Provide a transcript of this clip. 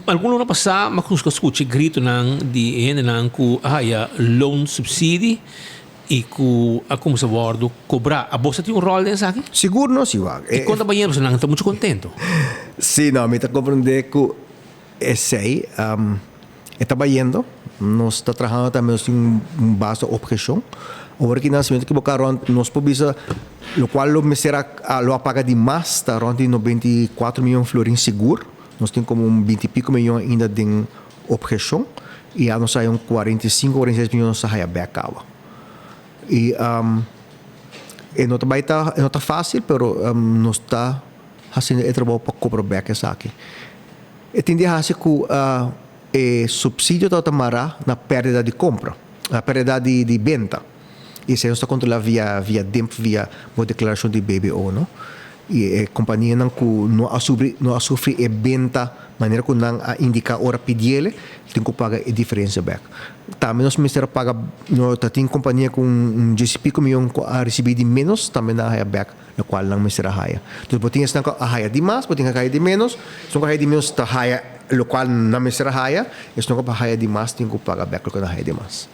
Alguno na pasa makuskuchi grito ng DN ng ku haya loan subsidy e ku ako sa bordo cobra. A bossa tem rol din sa akin? Siguro no, si Wag. E conta banheiro, você não está muito contento. Sim, não, me está compreendendo que esse está yendo, nós está trabalhando também em base de objeção. Agora que nós vemos que nós podemos, o qual me será lo apaga demais, está rond 94 milhões de florins seguro. Nós temos como 20 e pico milhões ainda de objeção e a nós sai 45, 46 milhões de saia backup. E não está fácil, mas nós está fazendo o trabalho para comprar back essa aqui. E tem de fazer que o subsídio está tomar na perda de compra, na perda de venda. Isso nós está controlando via DEMP, via uma declaração de BBO, não? E a companhia não sofre a venda maneira que não indica hora pedir tem que pagar a diferença back. Também nós ministério paga tem companhia com 10 pico milhão a receber de menos também na haya back na qual não ministério haya. Então botinha está a haya de mais, botinha haya de menos, se não haya de menos está haya o qual não ministério haya, se não haya de mais tem que pagar back o que na haya de mais.